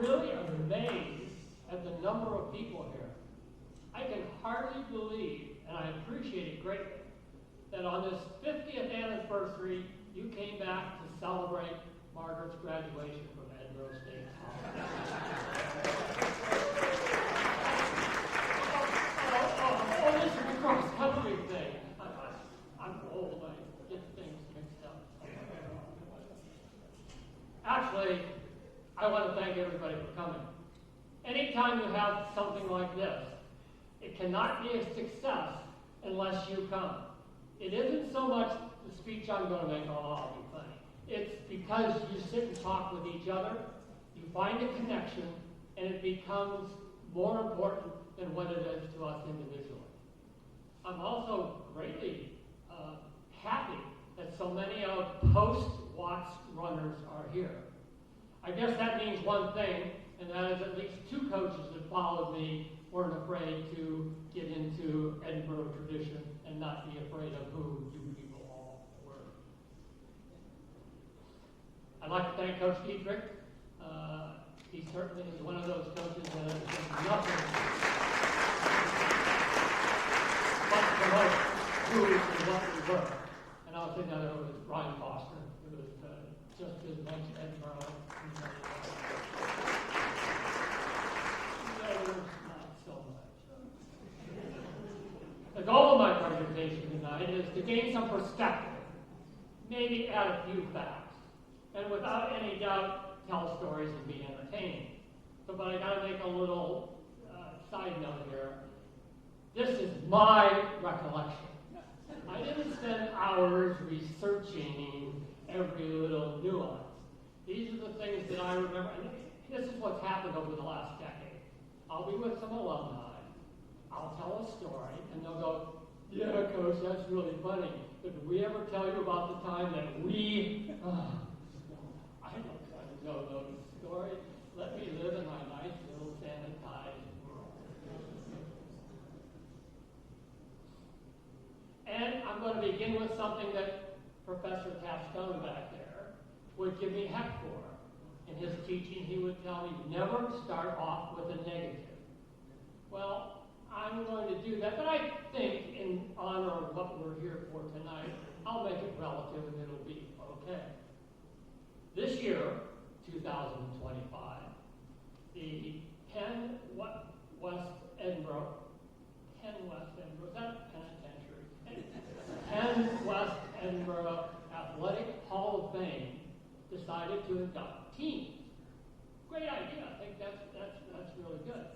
really amazed at the number of people here. I can hardly believe, and I appreciate it greatly, that on this 50th anniversary, you came back to celebrate Margaret's graduation from Edinburgh State College. This is a cross-country thing. I'm old, I get things mixed up. Actually, I want to thank everybody for coming. Anytime you have something like this, it cannot be a success unless you come. It isn't so much the speech I'm going to make, I'll be funny. It's because you sit and talk with each other, you find a connection, and it becomes more important than what it is to us individually. I'm also greatly happy that so many of post-Watts runners are here. I guess that means one thing, and that is at least two coaches that followed me weren't afraid to get into Edinburgh tradition and not be afraid of who you people all were. I'd like to thank Coach Dietrich. He certainly is one of those coaches that has done nothing but promote who and what we were. And I'll say that it was Ryan Foster, who was just as much Edinburgh. Not so much. The goal of my presentation tonight is to gain some perspective, maybe add a few facts, and without any doubt, tell stories and be entertaining. So, but I got to make a little side note here. This is my recollection. I didn't spend hours researching every little nuance. These are the things that I remember. And this is what's happened over the last decade. I'll be with some alumni. I'll tell a story, and they'll go, "Yeah, Coach, that's really funny. But did we ever tell you about the time that we..." I don't want to know those stories. Let me live in my nice little sanitized world. And I'm going to begin with something that Professor Capstone back there would give me heck for. In his teaching, he would tell me, never start off with a negative. Well, I'm going to do that, but I think in honor of what we're here for tonight, I'll make it relative and it'll be okay. This year, 2025, the Penn West Edinburgh, is that a penitentiary? Penn West Edinburgh Athletic Hall of Fame decided to induct teams. Great idea. I think that's really good.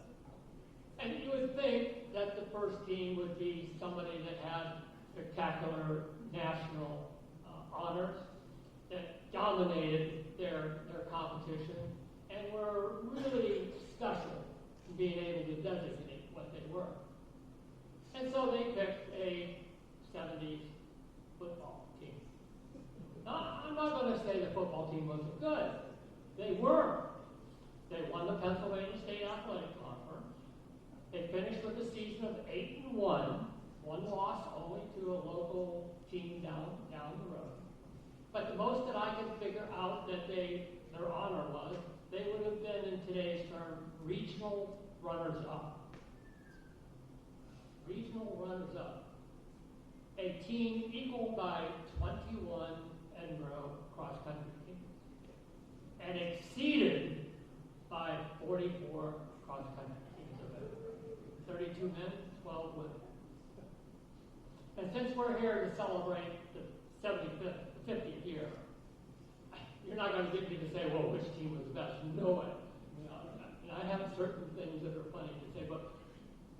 And you would think that the first team would be somebody that had spectacular national honors, that dominated their competition, and were really special in being able to designate what they were. And so they picked a 70s football team. Now, I'm not going to say the football team wasn't good. They were. They won the Pennsylvania State Athletic Conference. They finished with a season of 8-1, one loss only to a local team down the road. But the most that I could figure out that their honor was, they would have been, in today's term, regional runners-up. Regional runners-up. A team equal by 21 Edinburgh cross-country teams, and exceeded by 44 cross-country teams of it. 32 men, 12 women. And since we're here to celebrate the 50th year, you're not going to get me to say, well, which team was best. No way. I have certain things that are funny to say, but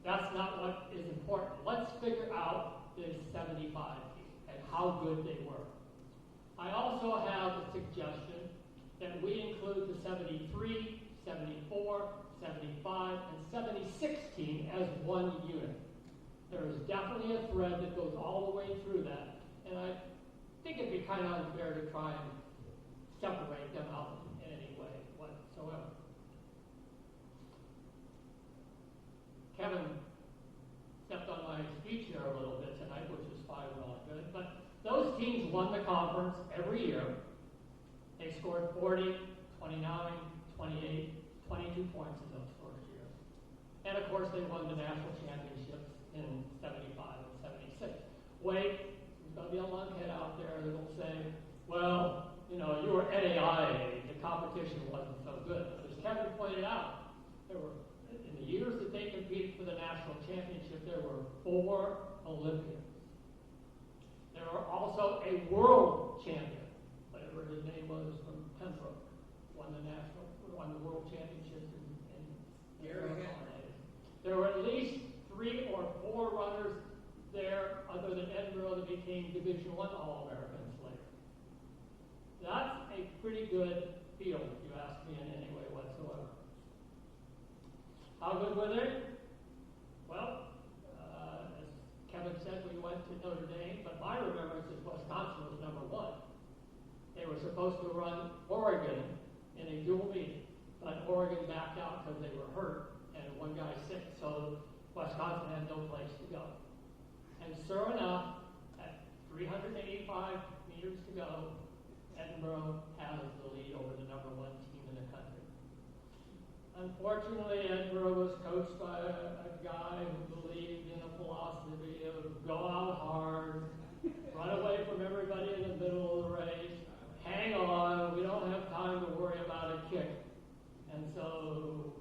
that's not what is important. Let's figure out the 75 team and how good they were. I also have a suggestion that we include the 73, 74, 75, and 76 team as one unit. There is definitely a thread that goes all the way through that, and I think it'd be kind of unfair to try and separate them out in any way whatsoever. Kevin stepped on my speech here a little bit tonight, which is fine and all good, but those teams won the conference every year. They scored 40, 29, 28, 29, 22 points in those first years. And of course, they won the national championships in 75 and 76. Wait, there's going to be a lunkhead out there that'll say, well, you know, you were NAIA, the competition wasn't so good. But as Kevin pointed out, there were, in the years that they competed for the national championship, there were 4 Olympians. There were also a world champion, whatever his name was, from Pembroke, won the world championships in Gary. There were at least 3 or 4 runners there, other than Edinburgh, that became Division I All-Americans later. That's a pretty good field, if you ask me, in any way whatsoever. How good were they? Well, as Kevin said, we went to Notre Dame, but my remembrance is Wisconsin was number 1. They were supposed to run Oregon in a dual meeting, but Oregon backed out because they were hurt, and one guy sick, so Wisconsin had no place to go. And sure enough, at 385 meters to go, Edinburgh has the lead over the number 1 team in the country. Unfortunately, Edinburgh was coached by a guy who believed in a philosophy of go out hard, run away from everybody in the middle of the race, hang on, we don't have time to worry about a kick. And so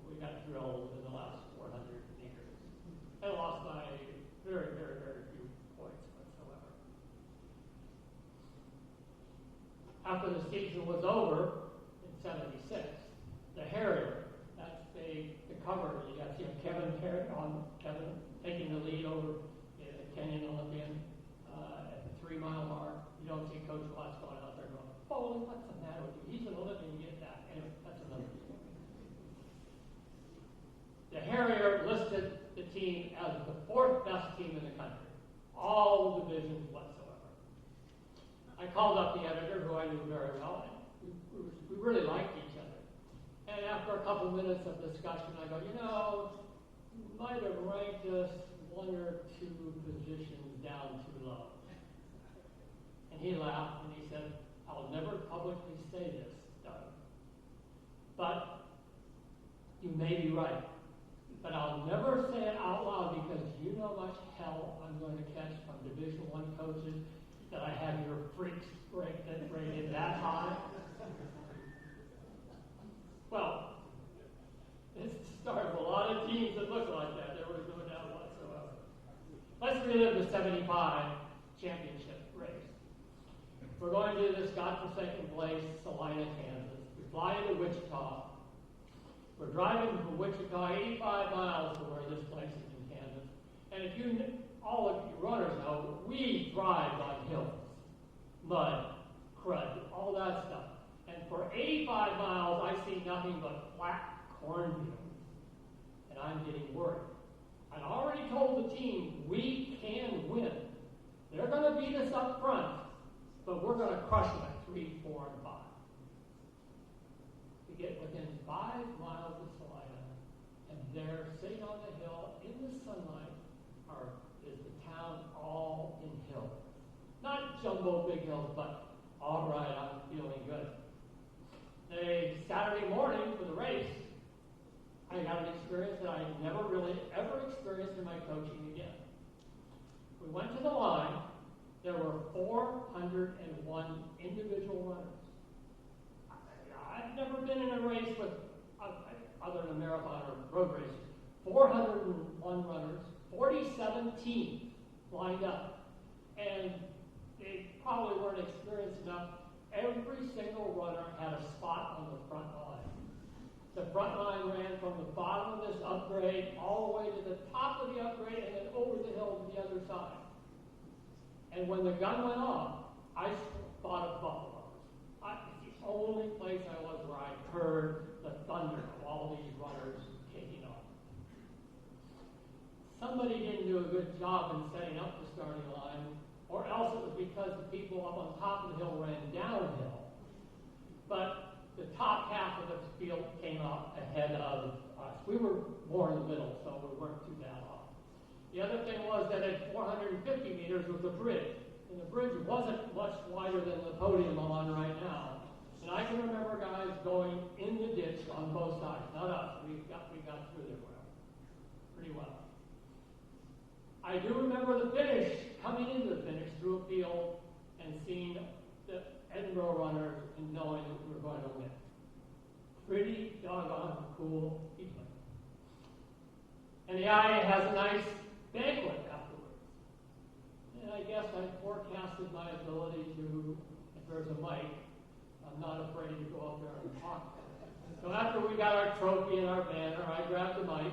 we got drilled in the last 400 meters and lost by very, very, very few points whatsoever. After the season was over in 76, the Harrier, that's the cover. You got Kevin taking the lead over the Kenyan Olympian at the 3-mile mark. You don't see Coach Watts going out there going, "Oh, what's the matter with you? He's an Olympian, get that." Anyway, that's another deal. The Harrier listed the team as the 4th best team in the country, all divisions whatsoever. I called up the editor, who I knew very well, and we really liked each other. And after a couple minutes of discussion, I go, you know, you might have ranked us 1 or 2 positions down too low. And he laughed and he said, "I'll never publicly say this, Doug, but you may be right. But I'll never say it out loud because you know how much hell I'm going to catch from Division I coaches that I have your freaks rated that high." Well, it's the start of a lot of teams that look like that. There was no doubt whatsoever. Let's relive the 75 championship race. We're going to this godforsaken place, Salina, Kansas. We fly into Wichita. We're driving from Wichita 85 miles to where this place is in Kansas. And if you, all of you runners know, we drive on hills, mud, crud, all that stuff. And for 85 miles, I see nothing but flat cornfields. And I'm getting worried. I'd already told the team, we can win. They're going to beat us up front, but we're going to crush them at 3, 4, and 5. We get within 5 miles of Salina, and there, sitting on the hill in the sunlight, is the town all in hills. Not jumbo big hills, but all right, I'm feeling good. Saturday morning for the race, I got an experience that I never really ever experienced in my coaching again. We went to the line. There were 401 individual runners. I've never been in a race with, other than a marathon or road race, 401 runners, 47 teams lined up. And they probably weren't experienced enough. Every single runner had a spot on the front line. The front line ran from the bottom of this upgrade all the way to the top of the upgrade and then over the hill to the other side. And when the gun went off, I thought of buffaloes. It's the only place I was where I heard the thunder of all these runners taking off. Somebody didn't do a good job in setting up the starting line, or else it was because the people up on top of the hill ran downhill. But the top half of the field came out ahead of us. We were more in the middle, so we weren't too bad off. The other thing was that at 450 meters was a bridge. And the bridge wasn't much wider than the podium I'm on right now. And I can remember guys going in the ditch on both sides, not us. We got through there well, pretty well. I do remember the finish, coming into the finish through a field and seeing the Edinburgh runners and knowing that we were going to win. Pretty doggone cool feeling. And the IA has a nice banquet afterwards. And I guess I forecasted my ability to, if there's a mic, I'm not afraid to go up there and talk. So after we got our trophy and our banner, I grabbed the mic,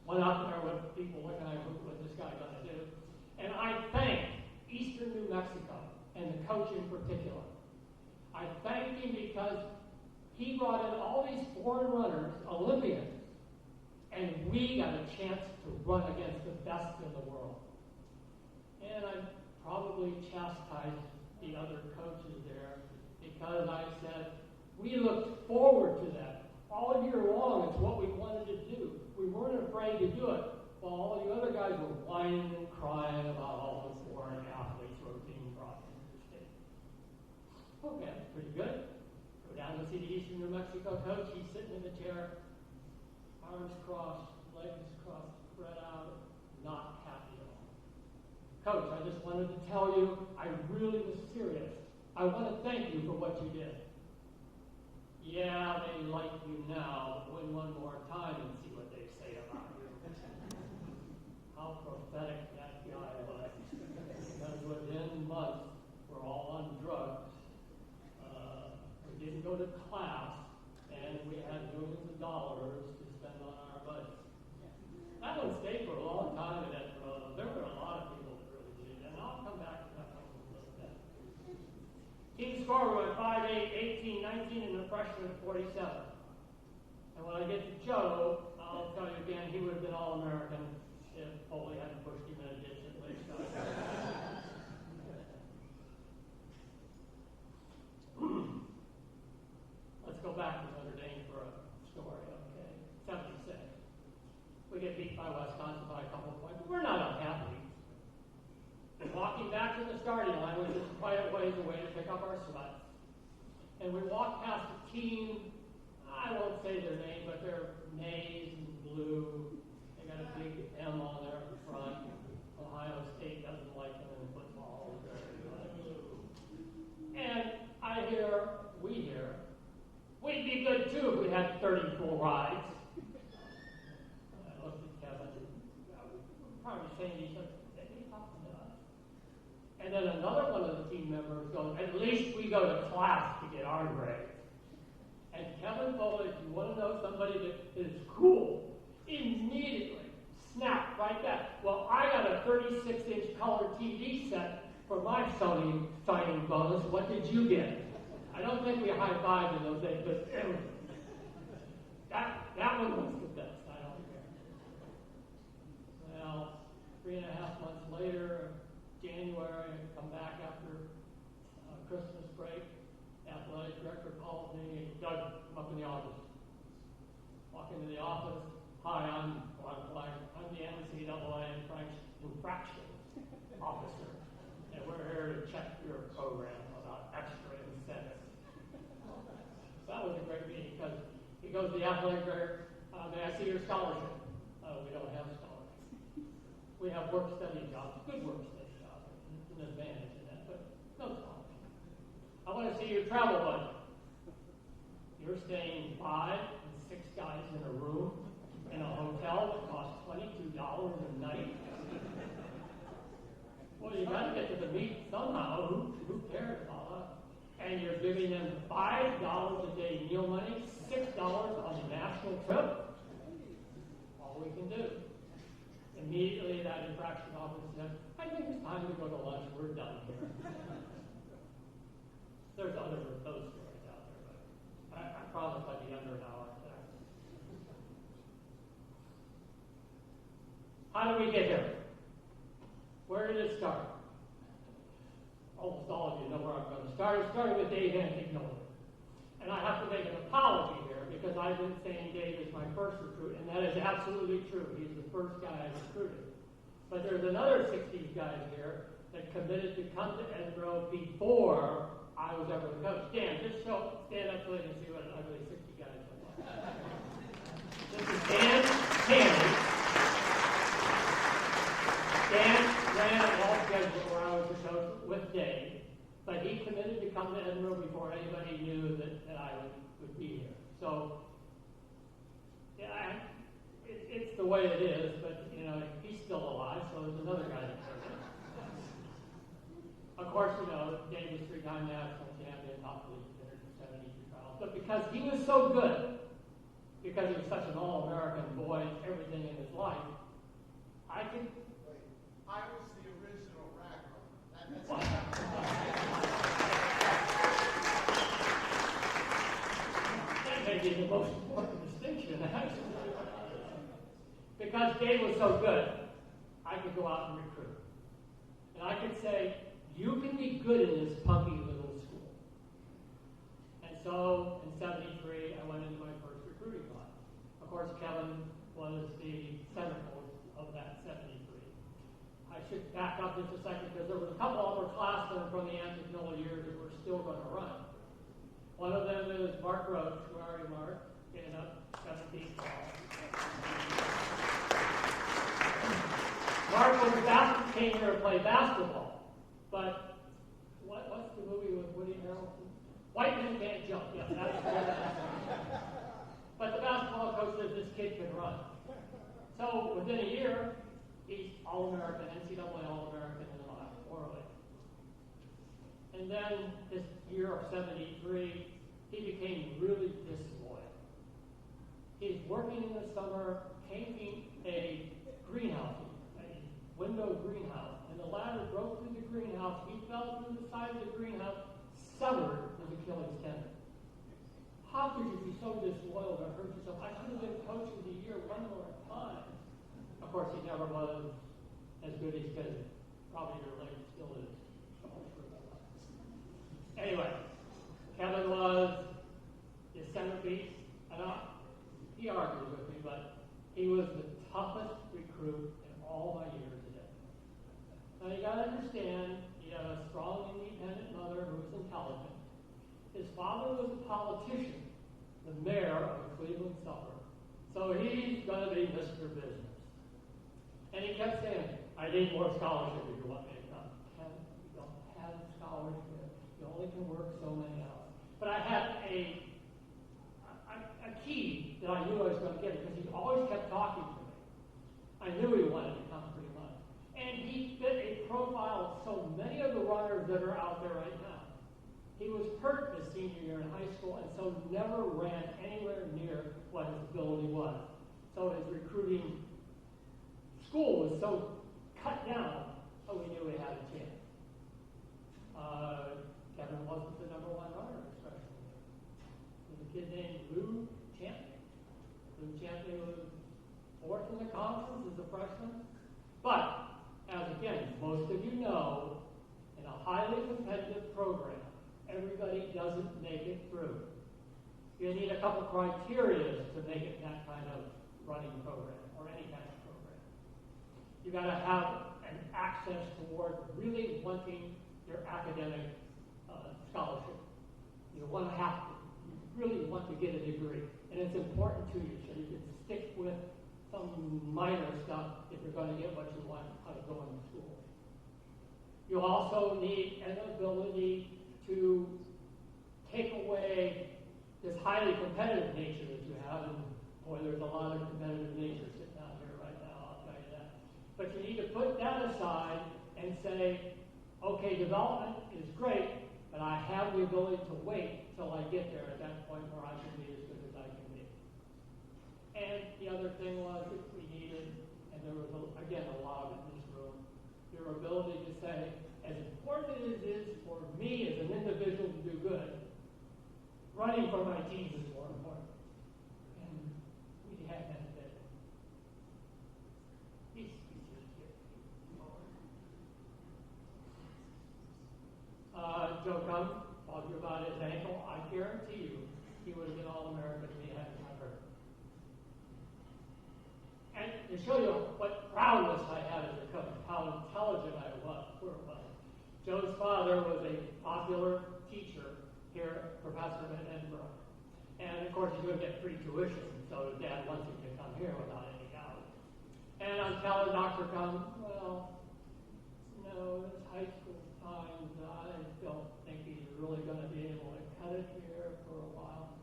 went up there with people looking at what this guy going to do. And I thanked Eastern New Mexico, and the coach in particular. I thanked him because he brought in all these foreign runners, Olympians, and we got a chance to run against the best in the world. And I probably chastised the other coaches there because I said, we looked forward to that. All year long, it's what we wanted to do. We weren't afraid to do it, while all the other guys were whining and crying about all the foreign athletes who were being brought into the state. Okay, that's pretty good. Go down to see the Eastern New Mexico coach. He's sitting in the chair, arms crossed, legs crossed, spread out, not happy at all. Coach, I just wanted to tell you, I really was serious. I want to thank you for what you did. Yeah, they like you now, but win one more time and see what they say about you. How prophetic that guy was. Because within months, we're all on drugs. We didn't go to class, and we had millions of dollars to spend on our budget. That one stayed for a long time in Edinburgh. There were a lot of people that really did, and I'll come back to that one in a little bit. Team score went 5, 8, 18, 19, and a freshman at 47. And when I get to Joe, I'll tell you again, he would have been All-American if Foley hadn't pushed him in a ditch at Lake Shot. Let's go back to Notre Dame for a story, okay? 76. We get beat by Wisconsin by a couple of points. We're not unhappy. Walking back to the starting line, which is quite a ways away to pick up our sweats. And we walk past a team, I won't say their name, but they're maize and blue. They got a big M on their front. Ohio State doesn't like them in football. And we hear, we'd be good too if we had 30 full rides. I looked at Kevin, we're probably saying to each other, and then another one of the team members goes, at least we go to class to get our grades. And Kevin Foley, if you want to know somebody that is cool, immediately snapped right back. Well, I got a 36-inch color TV set for my signing bonus. What did you get? I don't think we high-fived in those days, but that one was the best. I don't care. Well, 3.5 months later, January, I come back after Christmas break. Athletic director calls me, Doug, come up in the office. Walk into the office. Hi, I'm the NCAA infractions officer, and we're here to check your program about extra incentives. That was a great meeting because he goes to the athletic director, may I see your scholarship? We don't have scholarships. We have work-study jobs, good work-study jobs. It's an advantage in that, but no scholarship. I want to see your travel budget. You're staying 5 and 6 guys in a room in a hotel that costs $22 a night. Well, you got to get to the meet somehow. Who cares about us? And you're giving them $5 a day meal money, $6 on the national trip. All we can do. Immediately, that infraction officer said, I think it's time to go to lunch. We're done here. There's other those stories out there, but I promise I'd be under an hour today. How did we get here? Where did it start? Almost all of you know where I'm going to start. It started with Dave Antignoli. And I have to make an apology here because I've been saying Dave is my first recruit, and that is absolutely true. He's the first guy I recruited. But there's another 60s guy here that committed to come to Edinburgh before I was ever the coach. Dan, just stand up so they can see what an ugly 60 guy is. would be here. So, yeah, it's the way it is, but, you know, he's still alive, so there's another guy that took it. Of course, you know, Dave was 3-time national champion, top of the 172 trials. But because he was so good, because he was such an all-American boy, everything in his life, I could... Wait, I was the original rag runner. That may be the most important distinction, actually. Because Dave was so good, I could go out and recruit. And I could say, you can be good in this punky little school. And so, in 73, I went into my first recruiting class. Of course, Kevin was the centerfold of that 73. I should back up just a second, because there was a couple upperclassmen from the Antiquilla years that were still going to run. One of them is Mark Roach. Where are you, Mark? Getting up, 17 tall. Mark came here to play basketball, but what's the movie with Woody Harrelson? White Men Can't Jump. Yeah, that's but the basketball coach says this kid can run. So within a year, he's All-American, NCAA All-American in the last 4 weeks. And then this year of 73, he became really disloyal. He's working in the summer, painting a greenhouse, a window greenhouse, and the ladder broke through the greenhouse. He fell through the side of the greenhouse, severed his Achilles tendon. How could you be so disloyal to hurt yourself? I should have been coach of the year one more time. Of course, he never was as good as he could. Probably your leg still is. Anyway, Kevin was his centerpiece. He argued with me, but he was the toughest recruit in all my years of it. Now you got to understand, he had a strong, independent mother who was intelligent. His father was a politician, the mayor of a Cleveland suburb. So he's going to be Mr. Business. And he kept saying, I need more scholarship if you want me to come. Kevin, you don't have scholarship. You only can work so many hours. But I had a key that I knew I was going to get because he always kept talking to me. I knew he wanted to come pretty much. And he fit a profile of so many of the runners that are out there right now. He was hurt his senior year in high school and so never ran anywhere near what his ability was. So his recruiting school was so cut down, so we knew he had a chance. Kevin wasn't the number one runner, especially. There was a kid named Lou Champion. Lou Champion was fourth in the conference as a freshman. But, as again, most of you know, in a highly competitive program, everybody doesn't make it through. You need a couple criteria to make it that kind of running program, or any kind of program. You got to have an access toward really wanting your academic scholarship. You want to have to. You really want to get a degree, and it's important to you, so you can stick with some minor stuff if you're going to get what you want out of going to school. You also need an ability to take away this highly competitive nature that you have, and boy, there's a lot of competitive nature sitting out here right now, I'll tell you that. But you need to put that aside and say, okay, development is great, but I have the ability to wait till I get there at that point where I can be as good as I can be. And the other thing was that we needed, and there was, again, a lot of it in this room, your ability to say, as important as it is for me as an individual to do good, running for my team is more important. And we had that today. Joe Crum talked about his ankle. I guarantee you he would have been All-American if he hadn't got hurt. And to show you what proudness I had as a coach, how intelligent I was, Joe's father was a popular teacher here, professor at Edinburgh. And of course, he's going to get free tuition, so his dad wants him to come here without any doubt. And I'm telling Dr. Crum, well, no, this high school times, I don't think he's really going to be able to cut it here for a while.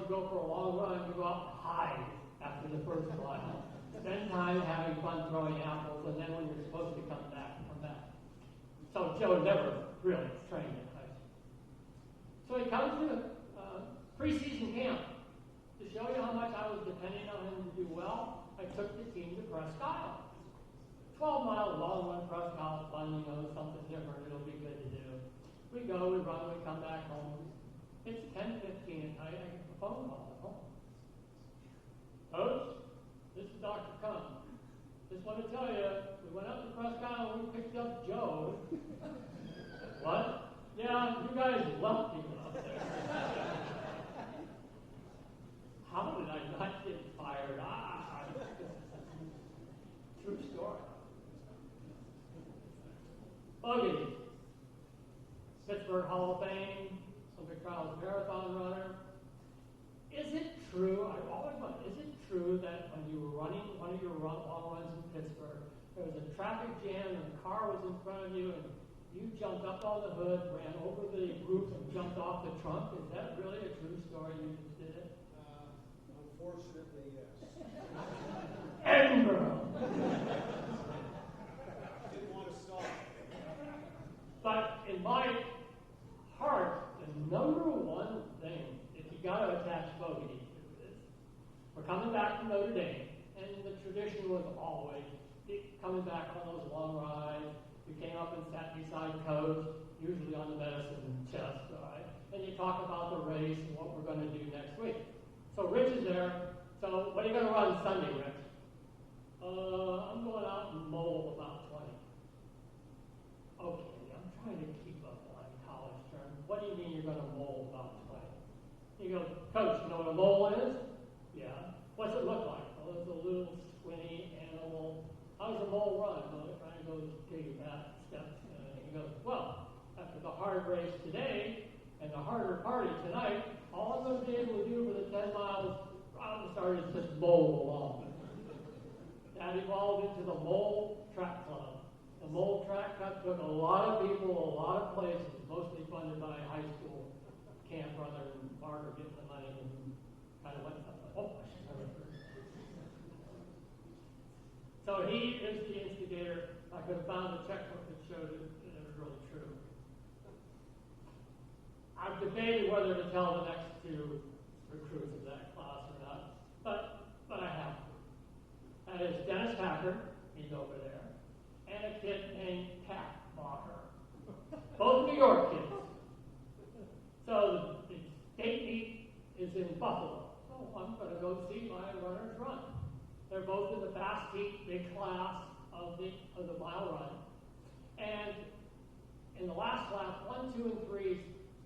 you go for a long run, you go out and hide after the first mile. Spend time having fun throwing apples, and then when you're supposed to come back, come back. So Joe never really trained in high school. So he comes to preseason camp. To show you how much I was depending on him to do well, I took the team to Presque Isle. 12-mile long run, Presque Isle, fun, something different, it'll be good to do. We go, we run, we come back home. It's 10:15 at night, I get the phone call at home. Coach, this is Dr. Cum. Just want to tell you, we went up to Presque Isle and we picked up Joe. What? Yeah, you guys left him up there. How did I not get fired? True story. Buggy. Pittsburgh Hall of Fame, Olympic Trials marathon runner. Is it true, I always wonder, is it true that when you were running one of your long runs in Pittsburgh, there was a traffic jam and a car was in front of you and you jumped up on the hood, ran over the roof and jumped off the trunk? Is that really a true story? You just did it? Unfortunately, yes. Edinburgh! Didn't want to stop. But in my heart, the number one thing, if you got to attach bogey to this, we're coming back from Notre Dame, and the tradition was always coming back on those long rides. You came up and sat beside Coach, usually on the medicine chest, right? And you talk about the race and what we're going to do next week. So Rich is there. So what are you going to run Sunday, Rich? I'm going out and mow about 20. Okay. Trying to keep up on college term. What do you mean you're going to mold about 20? He goes, Coach, you know what a mole is? Yeah. What's it look like? Well, it's a little squinty animal. How does a mole run? Well, it kind of goes piggyback steps. He goes, well, after the hard race today and the harder party tonight, all I'm going to be able to do for the 10 miles I'm started to just mole along. That evolved into the Mole Track Club. The Mole Track Club took a lot of people, a lot of places, mostly funded by high school camp brother and Margaret getting the money and kind of went something. Oh, I should have heard. So he is the instigator. I could have found a checkbook that showed it was really true. I've debated whether to tell the next two recruits of that class or not, but I have to. That is Dennis Packard, he's over there, and a kid named Pat Maher. Both New York kids. So the state meet is in Buffalo. So I'm going to go see my runners run. They're both in the fast heat, big class of the mile run. And in the last lap, 1, 2, and 3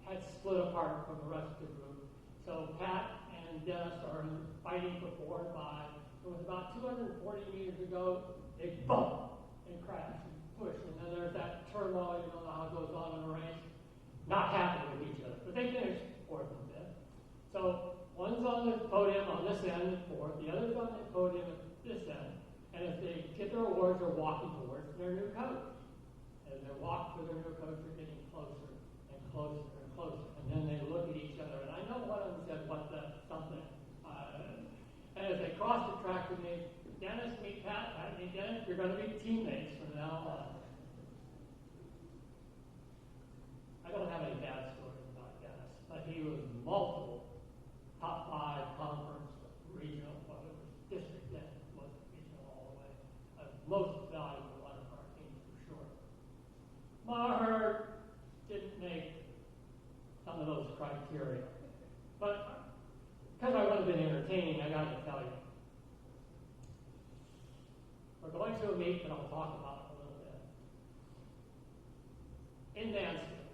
had split apart from the rest of the group. So Pat and Dennis are fighting for 4 and 5. It was about 240 meters to go. They bump and crash and push. And then there's that turmoil, you know how it goes on in a race. Not happy with each other. But they finished 4th and 5th. So one's on the podium on this end at 4th. The other's on the podium at this end. And as they get their awards, they're walking towards their new coach. As they walk to their new coach, they're getting closer and closer and closer. And then they look at each other. And I know one of them said, what the something. And as they cross the track with me, Dennis, meet Pat, meet Dennis, you're going to be teammates from now on. I don't have any bad stories about Dennis, but he was multiple top 5 conference, regional, well, it was district then, it wasn't regional all the way. Most valuable one of our teams for sure. Maher didn't make some of those criteria. But because I would have been entertaining, I got to tell you. We're going to a meet that I'll talk about in a little bit. In Mansfield,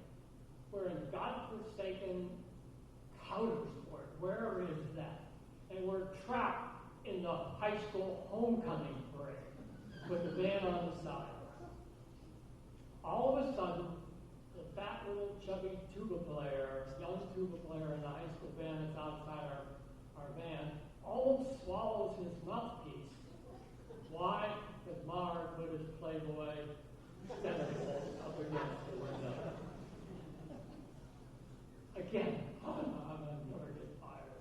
we're in godforsaken powder sport. Where is that? And we're trapped in the high school homecoming parade with the band on the side. All of a sudden, the fat little chubby tuba player, young tuba player in the high school band that's outside our band, almost swallows his mouthpiece. Why? Because Maher put his Playboy centerfold up against the window. Again, I'm never get fired.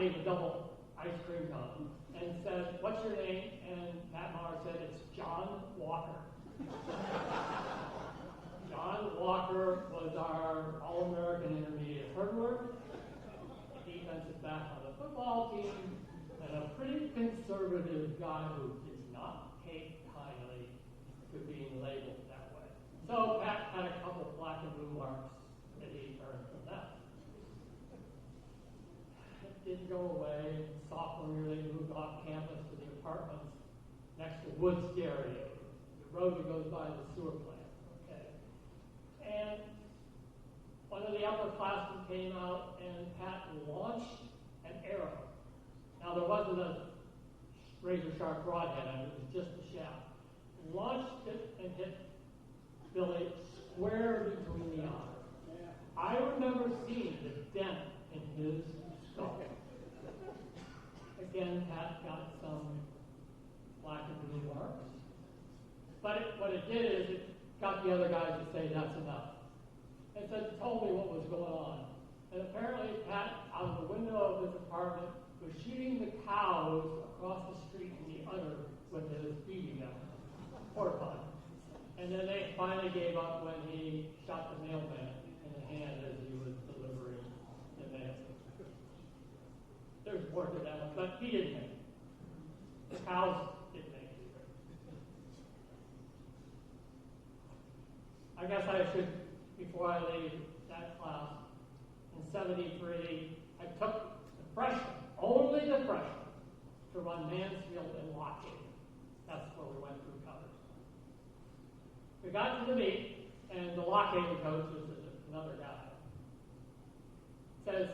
gave a double ice cream cone and said, "What's your name?" And Pat Maher said, "It's John Walker." John Walker was our All-American Intermediate hurdler, defensive back on the football team, and a pretty conservative guy who did not take kindly to being labeled that way. So Pat had a couple black and blue marks that he earned from that. It didn't go away. Sophomore year, they moved off campus to the apartments next to Wood Stereo, the road that goes by the sewer plant. Okay, and one of the upperclassmen came out, and Pat launched an arrow. Now there wasn't a razor sharp broadhead on it; it was just the shaft. Launched it and hit Billy square between the eyes. I remember seeing the dent in his skull. Again, Pat got some black and blue marks. But what it did is it got the other guys to say, "That's enough." And so it told me what was going on. And apparently Pat, out of the window of his apartment, was shooting the cows across the street in the other with his BB gun, porta potty. And then they finally gave up when he shot the mailman in the hand as he was delivering the mail. There's more to that, but he didn't make it. The cows didn't make it either. I guess I should, before I leave that class, in 73, I took the freshmen, only the freshmen, to run Mansfield and Lockheed. That's where we went through covers. We got to the meet, and the Lockheed coach was another guy. Says,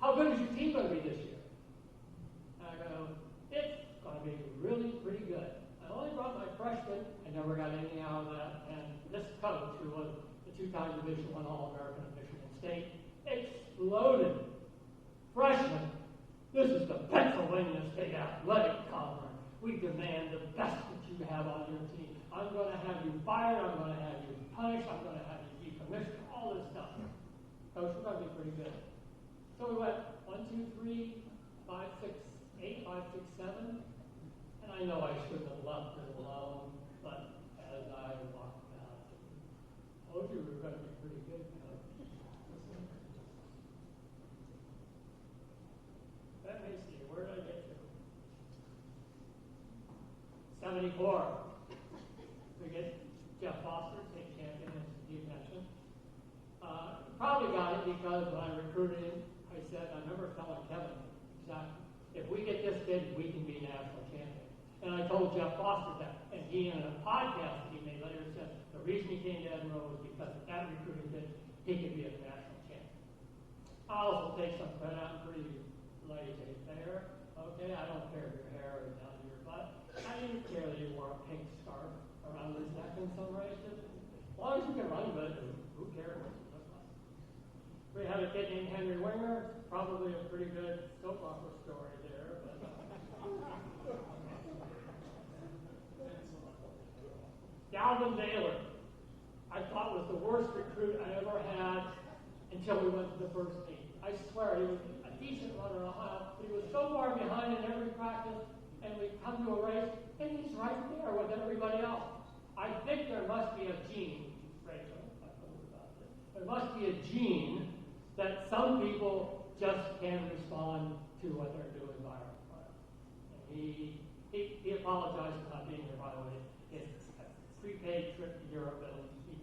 "How good is your team going to be this year?" And I go, "It's going to be really pretty good." I only brought my freshmen. I never got anything out of that. And this coach, who was the two-time Division I All-American at Michigan State, exploded. "Freshmen, this is the Pennsylvania State Athletic Conference. We demand the best that you have on your team. I'm going to have you fired. I'm going to have you punished. I'm going to have you decommissioned. All this stuff. Coach, we're going to be pretty good." So we went 1, 2, 3, 5, 6, 8, 5, 6, 7. And I know I shouldn't have left it alone, but as I walked out, I told you we were going to be pretty good, Coach. Let me see, where did I get to? 74. We get Jeff Foster, state champion, as you mentioned. Probably got it because when I recruited him, I said, I remember telling Kevin, exactly, if we get this kid, we can be national champion. And I told Jeff Foster that, and he, in a podcast that he made later, said the reason he came to Edinburgh was because of that recruiting kid, he could be a national champion. I'll also take some credit. I'm pretty lazy there. Okay, I don't care if your hair is down to your butt. I didn't care that you wore a pink scarf around his neck in some races. As long as you can run good, who cares? We had a kid named Henry Winger, probably a pretty good soap opera story there. But, Galvin Baylor, I thought was the worst recruit I ever had until we went to the first meet. I swear, he was a decent runner a mile, but he was so far behind in every practice, and we come to a race, and he's right there with everybody else. I think there must be a gene, Rachel, I told you about this. There must be a gene that some people just can't respond to what they're doing by our class. He apologized for not being here, by the way. It's a prepaid trip to Europe, and he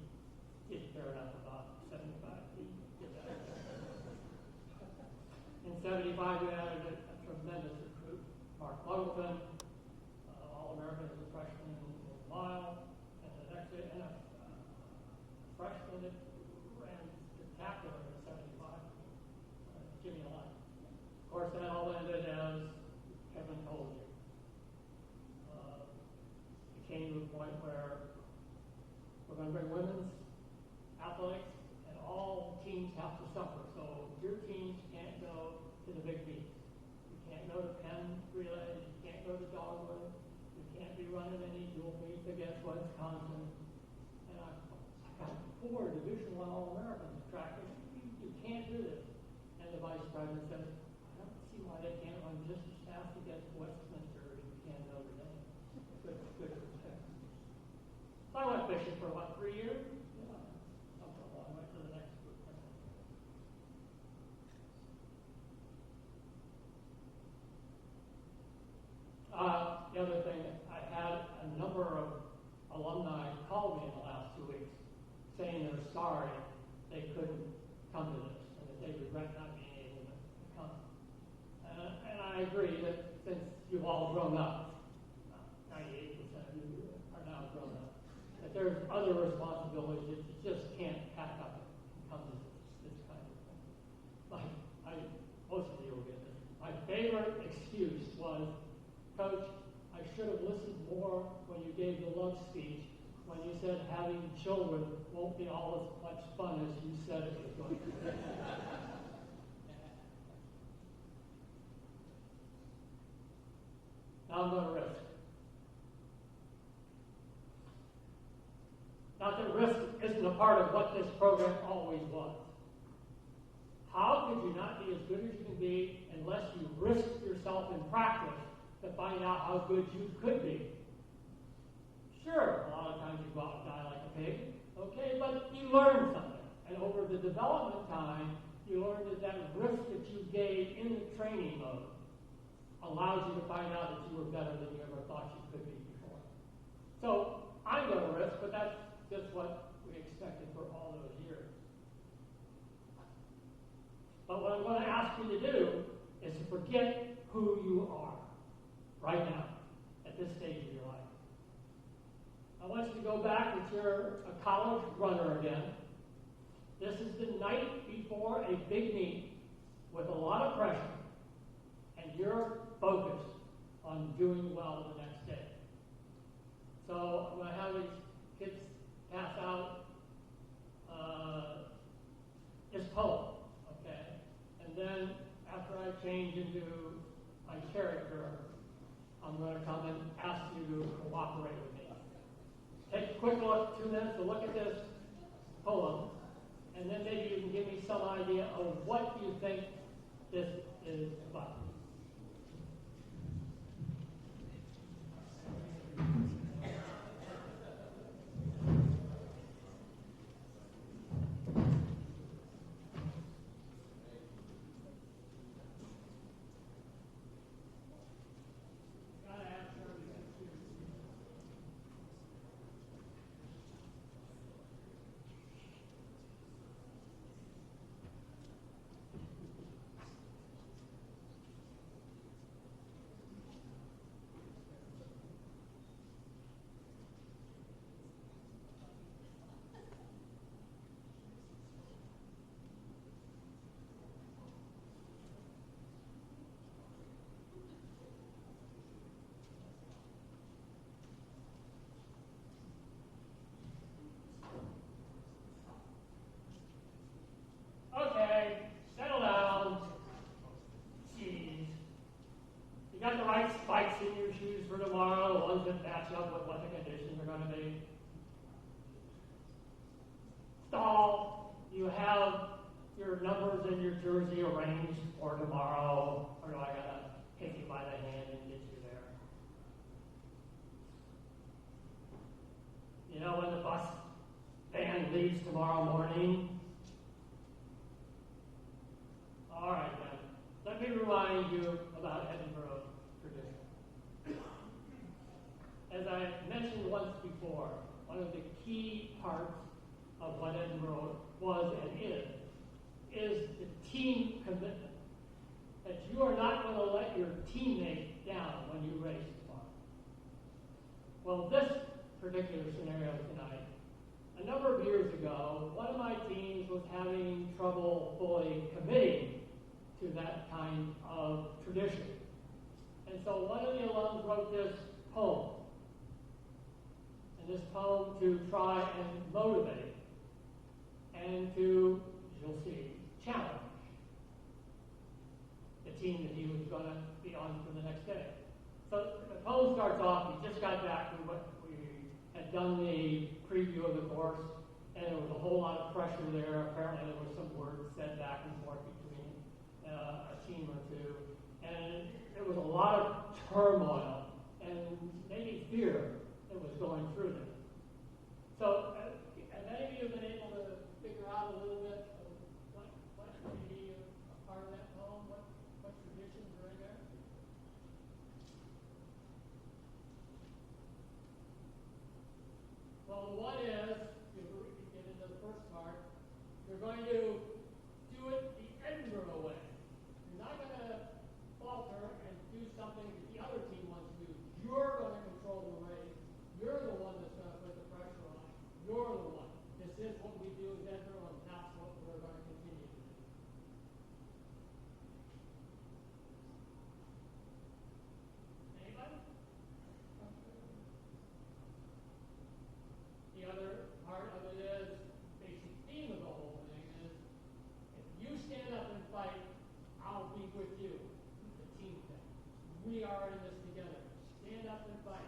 didn't care enough about 75. He did that. In 75, we added a tremendous recruit, Mark Luggleton, All-American as a freshman in the mile, and the next year, and a freshman that ran spectacular in 75, Jimmy Lyon. Of course, that all ended as Kevin told you. It came to a point where we're going to bring women's athletics, and all teams have to suffer. So your teams can't go to the big meets. You can't go to Penn relay. You can't go to Dogwood. You can't be running any dual meets against Wisconsin. And I got 4 Division I All-Americans track. You can't do this. And the vice president says, I don't see why they The other thing, I had a number of alumni call me in the last 2 weeks saying they're sorry they couldn't come to this and that they regret not being able to come. And I agree that since you've all grown up, 98% of you are now grown up, that there's other responsibilities that you just can't pack up and come to this kind of thing. Most of you will get this. My favorite excuse was, Coach, I should have listened more when you gave the love speech, when you said having children won't be all as much fun as you said it was going to be. Now I'm going to risk. Not that risk isn't a part of what this program always was. How could you not be as good as you can be unless you risk yourself in practice to find out how good you could be? Sure, a lot of times you go out and die like a pig, okay, but you learn something. And over the development time, you learn that risk that you gave in the training mode allows you to find out that you were better than you ever thought you could be before. So I'm going to risk, but that's just what we expected for all those years. But what I'm going to ask you to do is to forget who you are right now, at this stage of your life. I want you to go back that you're a college runner again. This is the night before a big meet with a lot of pressure, and you're focused on doing well the next day. So I'm going to have these kids pass out this poem, okay? And then after I change into my character, I'm going to come and ask you to cooperate with me. Take a quick look, 2 minutes to look at this poem, and then maybe you can give me some idea of what you think this is about. Okay, settle down. Jeez. You got the right spikes in your shoes for tomorrow, the ones that match up with what the conditions are going to be. Stall. You have your numbers in your jersey arranged for tomorrow, or do I got to take you by the hand and get you there? You know when the bus van leaves tomorrow morning? All right, then. Let me remind you about Edinburgh tradition. As I mentioned once before, one of the key parts of what Edinburgh was and is the team commitment. That you are not going to let your teammates down when you race tomorrow. Well, this particular scenario tonight, a number of years ago, one of my teams was having trouble fully committing to that kind of tradition. And so one of the alums wrote this poem. And this poem to try and motivate and to, you'll see, challenge the team that he was going to be on for the next day. So the poem starts off, we just got back from what we had done the preview of the course, and there was a whole lot of pressure there. Apparently there was some words said back and forth between a team or two, and there was a lot of turmoil and maybe fear that was going through them. So have any of you been able to figure out a little bit of what may be a part of that poem? What traditions are in there? we are in this together. Stand up and fight.